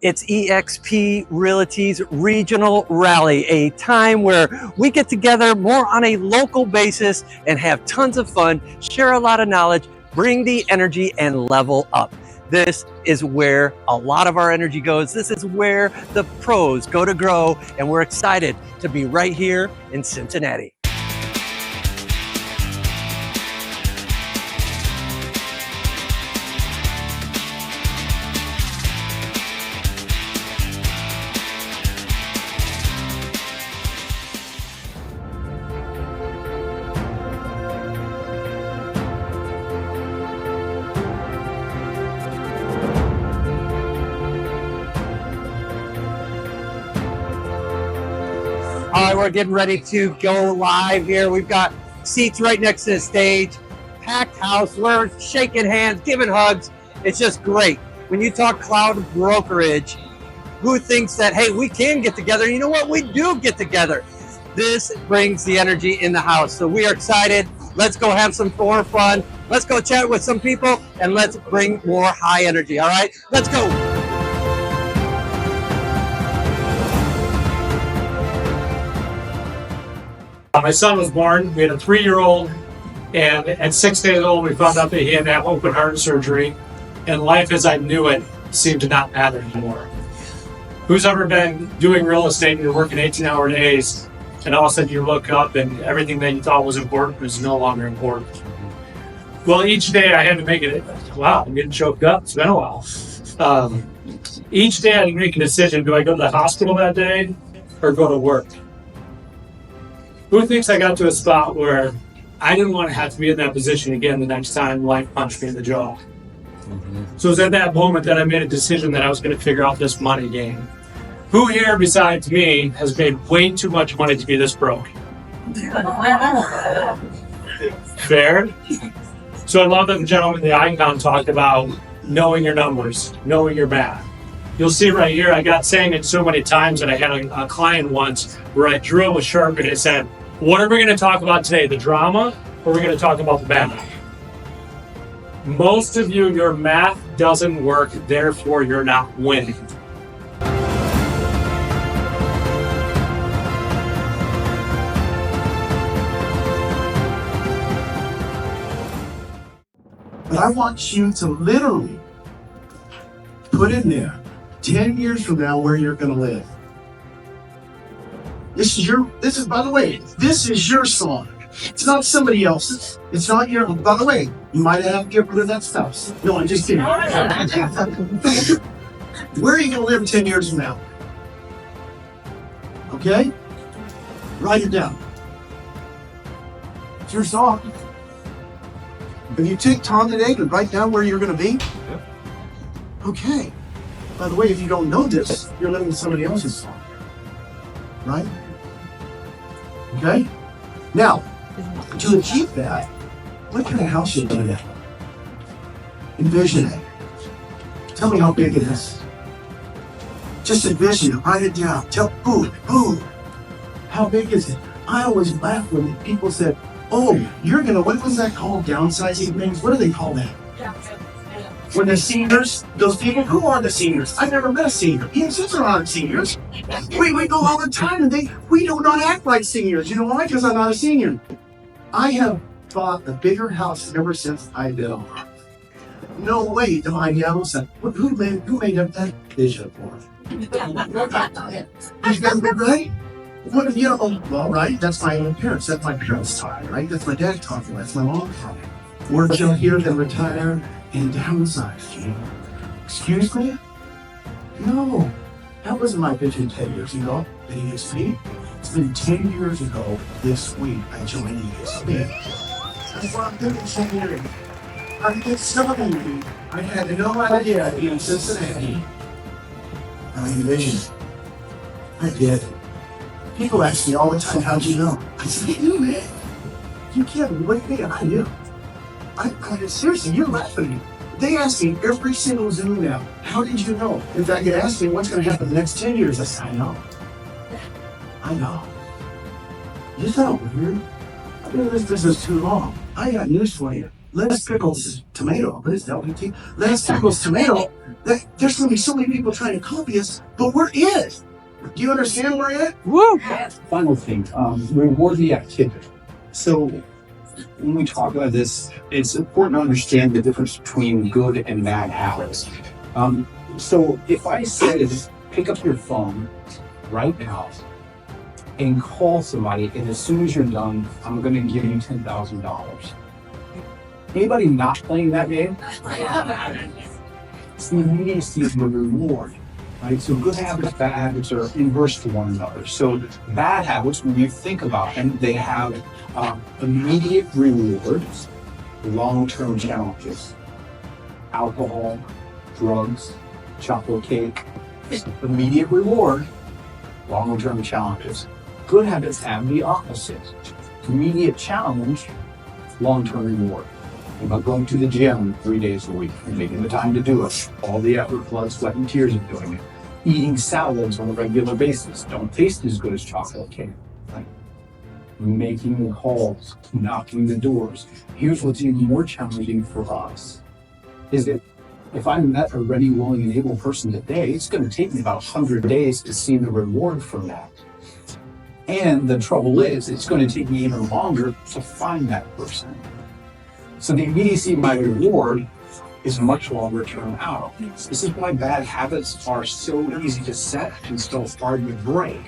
It's eXp Realty's Regional Rally, a time where we get together more on a local basis and have tons of fun, share a lot of knowledge, bring the energy, and level up. This is where a lot of our energy goes. This is where the pros go to grow, and we're excited to be right here in Cincinnati. All right, we're getting ready to go live here. We've got seats right next to the stage, packed house. We're shaking hands, giving hugs. It's just great. When you talk cloud brokerage, who thinks that, hey, we can get together? You know what? We do get together. This brings the energy in the house. So we are excited. Let's go have some more fun. Let's go chat with some people, and let's bring more high energy. All right, let's go. My son was born. We had a 3-year-old, and at 6 days old, we found out that he had to have open heart surgery, and life as I knew it seemed to not matter anymore. Who's ever been doing real estate and you're working 18-hour days, and all of a sudden you look up and everything that you thought was important is no longer important? Well, each day I had to make it. Wow, I'm getting choked up. It's been a while. Each day I had to make a decision: do I go to the hospital that day or go to work? Who thinks I got to a spot where I didn't want to have to be in that position again the next time life punched me in the jaw? So it was at that moment that I made a decision that I was going to figure out this money game. Who here besides me has made way too much money to be this broke? Fair? So I love that the gentleman in the icon talked about knowing your numbers, knowing your math. You'll see right here, I got saying it so many times that I had a client once where I drew it with Sharpie and it said, what are we going to talk about today, the drama, or are we going to talk about the math? Most of you, your math doesn't work, therefore you're not winning. But I want you to literally put in there 10 years from now where you're going to live. This is, by the way, this is your song. It's not somebody else's. It's not your, by the way, you might have to get rid of that stuff. No, I'm just kidding. Where are you going to live 10 years from now? Okay? Write it down. It's your song. If you take time today to write down where you're going to be, okay. By the way, if you don't know this, you're living in somebody else's song. Right? Okay? Now, to achieve that, what kind of house should you live in? Envision it. Tell me how big it is. Just envision it. Write it down. Tell who? How big is it? I always laugh when people said, oh, you're gonna, what was that called? Downsizing things? What do they call that? When the seniors, those people, who are the seniors? I've never met a senior. Even since there aren't seniors. We go all the time and we do not act like seniors. You know why? Because I'm not a senior. I have bought a bigger house ever since I've been on. No way do I yell and who made up that vision for me? Is that right? What, you know, well, right, that's my own parents. That's my parents talking, right? That's my dad talking. That's my mom talking. We're still here to retire and downsize. Excuse me? No, that wasn't my vision 10 years ago at EXP. It's been 10 years ago this week I joined EXP. That's what I'm doing Cincinnati. I did something. I had no idea I'd be in Cincinnati. I envisioned it. I did. People ask me all the time, how'd you know? I said, I knew, man. You can't believe me, I knew. I seriously, you're laughing at me. They ask me every single Zoom now, how did you know? In fact, they ask me what's going to happen the next 10 years. I said, I know. I know. You thought weird? I've been in this business too long. I got news for you. lettuce, pickles, tomato. What is LPT? Lettuce, pickles, tomato. There's going to be so many people trying to copy us, but we're it. Do you understand where we're at? Woo! Final thing, reward the activity. So when we talk about this, it's important to understand the difference between good and bad habits. So if I said, pick up your phone right now and call somebody, and as soon as you're done, I'm going to give you $10,000. Anybody not playing that game? It's the immediacy of the reward. Right? So good habits, bad habits are inverse to one another. So bad habits, when you think about them, they have immediate rewards, long-term challenges. Alcohol, drugs, chocolate cake, immediate reward, long-term challenges. Good habits have the opposite. Immediate challenge, long-term reward. About going to the gym 3 days a week and making the time to do it. All the effort, blood, sweat, and tears of doing it. Eating salads on a regular basis don't taste as good as chocolate cake. Right? Making the calls, knocking the doors. Here's what's even more challenging for us is that if I met a ready, willing, and able person today, it's going to take me about 100 days to see the reward from that. And the trouble is, it's going to take me even longer to find that person. So the immediacy of my reward is much longer term out. This is why bad habits are so easy to set and so hard to break.